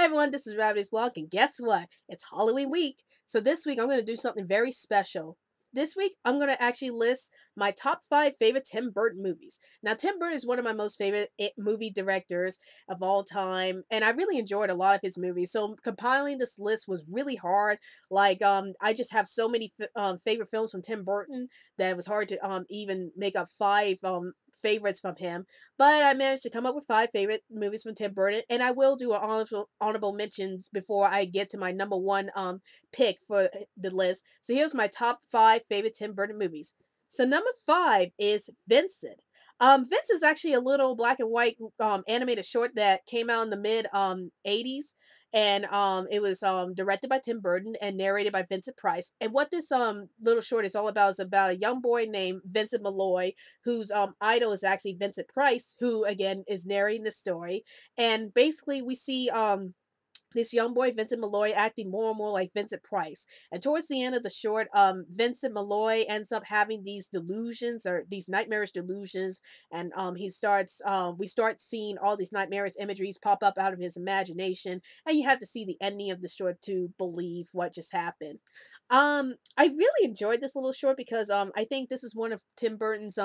everyone, this is Rabbitearsblog, and guess what? It's Halloween week. So this week I'm going to do something very special. This week I'm going to actually list my top 5 favorite Tim Burton movies. Now Tim Burton is one of my most favorite movie directors of all time, and I really enjoyed a lot of his movies. So compiling this list was really hard. I just have so many favorite films from Tim Burton that it was hard to even make up 5 favorites from him. But I managed to come up with 5 favorite movies from Tim Burton, and I will do an honorable mentions before I get to my number one pick for the list. So here's my top 5 favorite Tim Burton movies. So number 5 is Vincent. Vincent is actually a little black and white animated short that came out in the mid 80s, and it was directed by Tim Burton and narrated by Vincent Price. And what this little short is all about is about a young boy named Vincent Malloy, whose idol is actually Vincent Price, who again is narrating the story. And basically we see this young boy Vincent Malloy acting more and more like Vincent Price. And towards the end of the short, Vincent Malloy ends up having these delusions, or these nightmarish delusions, and we start seeing all these nightmarish imageries pop up out of his imagination, and you have to see the ending of the short to believe what just happened. I really enjoyed this little short because I think this is one of Tim Burton's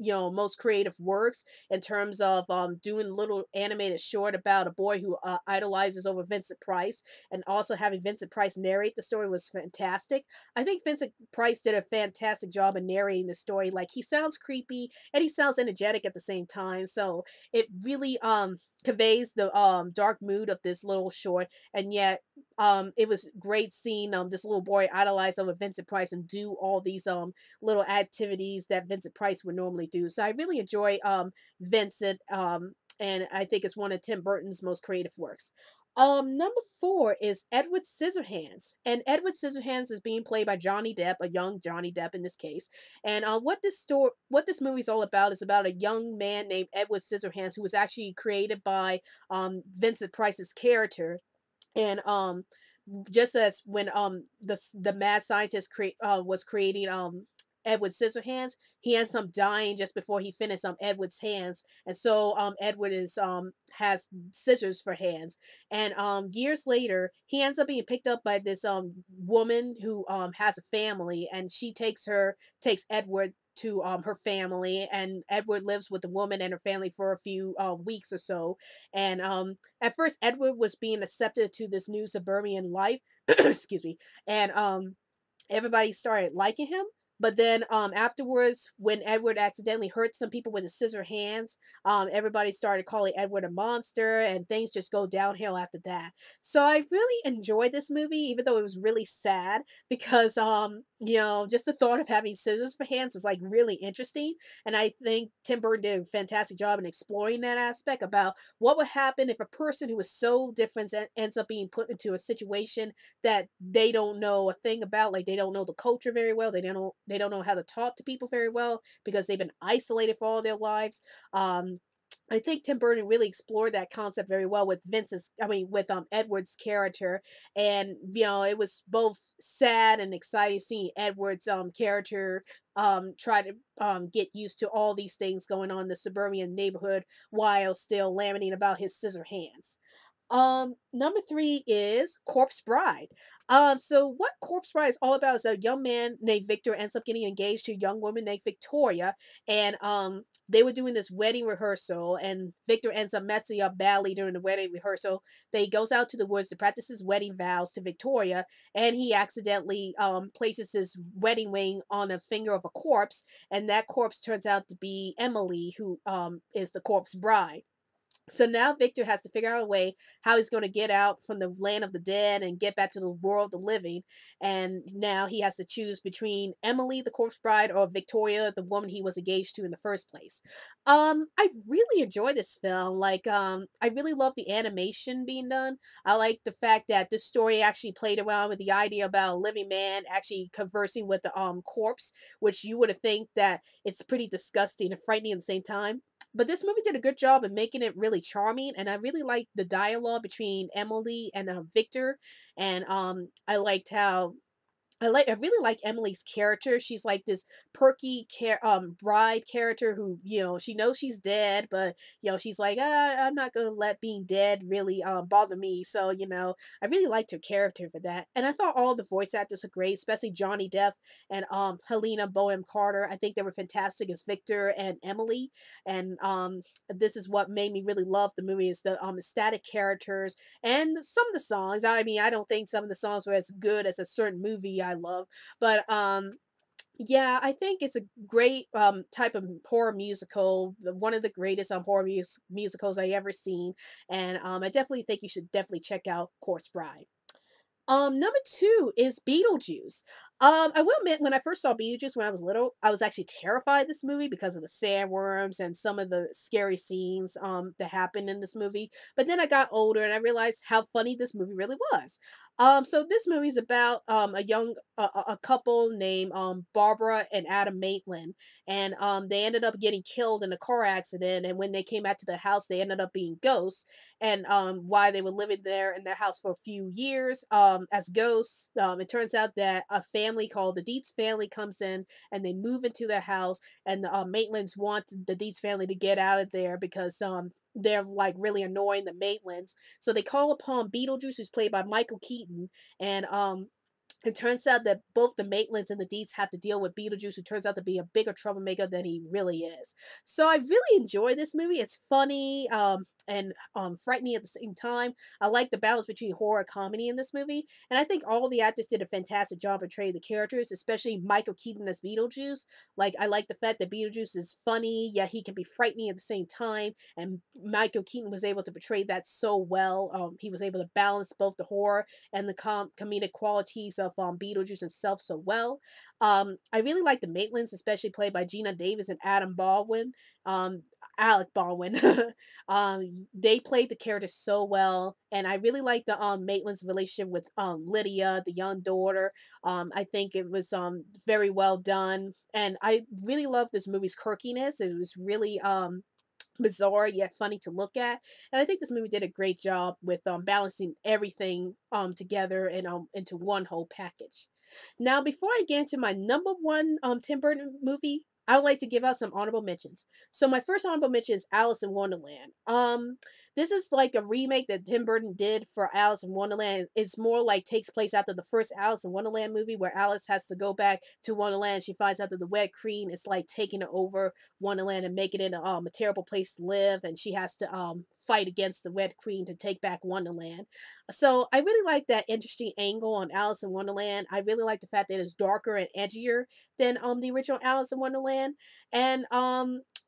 most creative works in terms of doing a little animated short about a boy who idolizes over Vincent Price, and also having Vincent Price narrate the story was fantastic. I think Vincent Price did a fantastic job in narrating the story. Like, he sounds creepy and he sounds energetic at the same time, so it really conveys the dark mood of this little short. And yet it was great seeing this little boy idolize over Vincent Price and do all these little activities that Vincent Price would normally do. So I really enjoy Vincent, and I think it's one of Tim Burton's most creative works. Number 4 is Edward Scissorhands, and Edward Scissorhands is being played by Johnny Depp, a young Johnny Depp in this case. And what this movie is all about is about a young man named Edward Scissorhands, who was actually created by Vincent Price's character. And just as when the mad scientist was creating Edward Scissorhands, he ends up dying just before he finished Edward's hands. And so Edward is has scissors for hands. And years later he ends up being picked up by this woman who has a family, and she takes Edward to her family, and Edward lives with the woman and her family for a few weeks or so. And at first Edward was being accepted to this new suburban life. Excuse me. And everybody started liking him. But then afterwards, when Edward accidentally hurt some people with his scissor hands, everybody started calling Edward a monster, and things just go downhill after that. So I really enjoyed this movie, even though it was really sad, because just the thought of having scissors for hands was like really interesting. And I think Tim Burton did a fantastic job in exploring that aspect about what would happen if a person who is so different ends up being put into a situation that they don't know a thing about. Like, they don't know the culture very well, they don't know how to talk to people very well because they've been isolated for all their lives. I think Tim Burton really explored that concept very well with Edward's character. And it was both sad and exciting seeing Edward's character try to get used to all these things going on in the suburban neighborhood while still lamenting about his scissor hands. Number 3 is Corpse Bride. So what Corpse Bride is all about is a young man named Victor ends up getting engaged to a young woman named Victoria, and they were doing this wedding rehearsal, and Victor ends up messing up badly during the wedding rehearsal. Then he goes out to the woods to practice his wedding vows to Victoria, and he accidentally places his wedding ring on a finger of a corpse, and that corpse turns out to be Emily, who is the corpse bride. So now Victor has to figure out a way how he's going to get out from the land of the dead and get back to the world of the living. And now he has to choose between Emily, the corpse bride, or Victoria, the woman he was engaged to in the first place. I really enjoy this film. I really love the animation being done. I like the fact that this story actually played around with the idea about a living man actually conversing with the corpse, which you would have think that it's pretty disgusting and frightening at the same time. But this movie did a good job of making it really charming, and I really liked the dialogue between Emily and Victor. And I liked how I really like Emily's character. She's like this perky bride character who, she knows she's dead, but she's like, I'm not gonna let being dead really bother me. So, I really liked her character for that. And I thought all the voice actors were great, especially Johnny Depp and Helena Bonham Carter. I think they were fantastic as Victor and Emily. And this is what made me really love the movie, is the static characters and some of the songs. I mean, I don't think some of the songs were as good as a certain movie I love, but yeah, I think it's a great type of horror musical, one of the greatest musicals I ever seen, and I definitely think you should definitely check out Corpse Bride. Number 2 is Beetlejuice. I will admit, when I first saw Beetlejuice when I was little, I was actually terrified of this movie because of the sandworms and some of the scary scenes that happened in this movie. But then I got older and I realized how funny this movie really was. So this movie is about a couple named Barbara and Adam Maitland, and they ended up getting killed in a car accident. And when they came back to the house, they ended up being ghosts, and why they were living there in their house for a few years as ghosts. It turns out that a family called the Dietz family comes in and they move into their house, and the Maitlands want the Dietz family to get out of there because they're like really annoying the Maitlands. So they call upon Beetlejuice, who's played by Michael Keaton, and it turns out that both the Maitlands and the Deeds have to deal with Beetlejuice, who turns out to be a bigger troublemaker than he really is. So I really enjoy this movie. It's funny and frightening at the same time. I like the balance between horror and comedy in this movie, and I think all the actors did a fantastic job portraying the characters, especially Michael Keaton as Beetlejuice. Like, I like the fact that Beetlejuice is funny, yet he can be frightening at the same time, and Michael Keaton was able to portray that so well. He was able to balance both the horror and the comedic qualities of Beetlejuice himself so well. I really like the Maitlands, especially played by Gina Davis and Adam Baldwin. Um, Alec Baldwin. They played the characters so well, and I really like the Maitland's relationship with Lydia, the young daughter. I think it was very well done, and I really love this movie's quirkiness. It was really bizarre yet funny to look at, and I think this movie did a great job with balancing everything together and into one whole package. Now, before I get into my number one Tim Burton movie, I would like to give out some honorable mentions. So my first honorable mention is Alice in Wonderland. This is like a remake that Tim Burton did for Alice in Wonderland. It's more like takes place after the first Alice in Wonderland movie, where Alice has to go back to Wonderland. She finds out that the Wet Queen is like taking it over Wonderland and making it a terrible place to live, and she has to fight against the Wet Queen to take back Wonderland. So I really like that interesting angle on Alice in Wonderland. I really like the fact that it's darker and edgier than the original Alice in Wonderland, and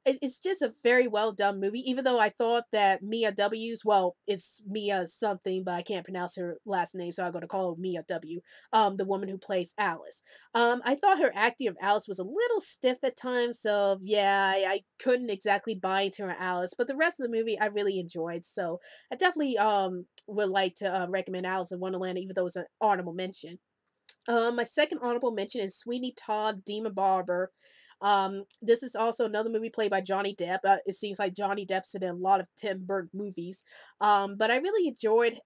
it's just a very well done movie. Even though I thought that Mia W's, well, it's Mia something, but I can't pronounce her last name, so I'm going to call her Mia W. The woman who plays Alice. I thought her acting of Alice was a little stiff at times, so yeah, I couldn't exactly buy into her Alice. But the rest of the movie I really enjoyed, so I definitely would like to recommend Alice in Wonderland, even though it's an honorable mention. My second honorable mention is Sweeney Todd Demon Barber. This is also another movie played by Johnny Depp. It seems like Johnny Depp's in a lot of Tim Burton movies. But I really enjoyed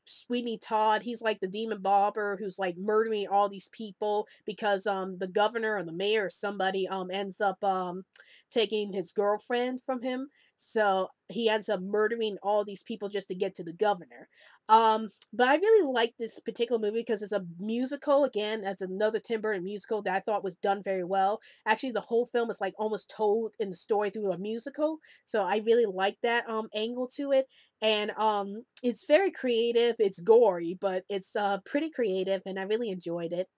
Sweeney Todd. He's like the demon barber who's like murdering all these people because the governor or the mayor or somebody ends up taking his girlfriend from him. So he ends up murdering all these people just to get to the governor. But I really like this particular movie because it's a musical. Again, that's another Tim Burton musical that I thought was done very well. Actually, the whole film is like almost told in the story through a musical. So I really like that angle to it. And it's very creative. It's gory, but it's pretty creative, and I really enjoyed it.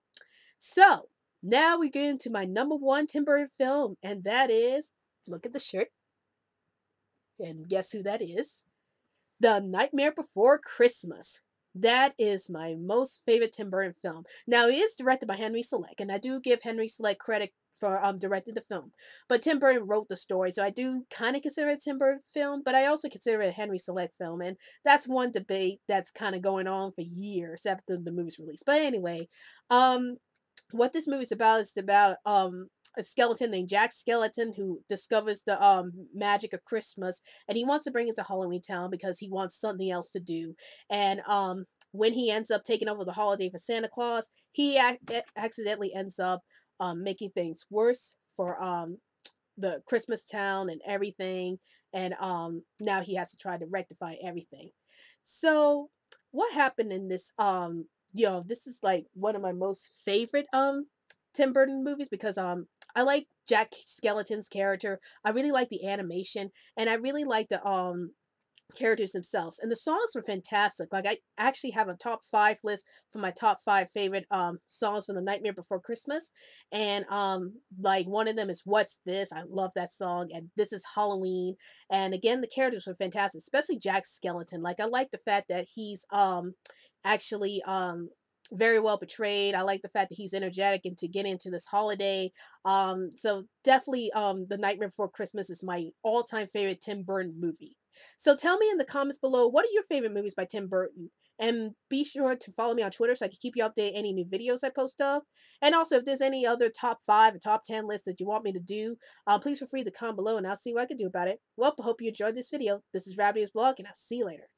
So now we get into my number one Tim Burton film, and that is, look at the shirt, and guess who that is? The Nightmare Before Christmas. That is my most favorite Tim Burton film. Now, it is directed by Henry Selick, and I do give Henry Selick credit for directing the film. But Tim Burton wrote the story, so I do kind of consider it a Tim Burton film, but I also consider it a Henry Selick film, and that's one debate that's kind of going on for years after the movie's release. But anyway, um, what this movie is about a skeleton named Jack Skeleton who discovers the magic of Christmas, and he wants to bring it to Halloween Town because he wants something else to do. And when he ends up taking over the holiday for Santa Claus, he accidentally ends up making things worse for the Christmas town and everything, and now he has to try to rectify everything. So what happened in this this is like one of my most favorite Tim Burton movies because I like Jack Skellington's character. I really like the animation, and I really like the characters themselves, and the songs were fantastic. Like, I actually have a top 5 list for my top 5 favorite songs from The Nightmare Before Christmas, and like one of them is What's This. I love that song, and This Is Halloween. And again, the characters were fantastic, especially Jack Skellington. Like, I like the fact that he's actually very well portrayed. I like the fact that he's energetic and to get into this holiday. So definitely The Nightmare Before Christmas is my all-time favorite Tim Burton movie. So tell me in the comments below, what are your favorite movies by Tim Burton? And be sure to follow me on Twitter so I can keep you updated any new videos I post up. And also, if there's any other top 5 or top 10 lists that you want me to do, please feel free to comment below and I'll see what I can do about it. Well, I hope you enjoyed this video. This is Rabbitearsblog, and I'll see you later.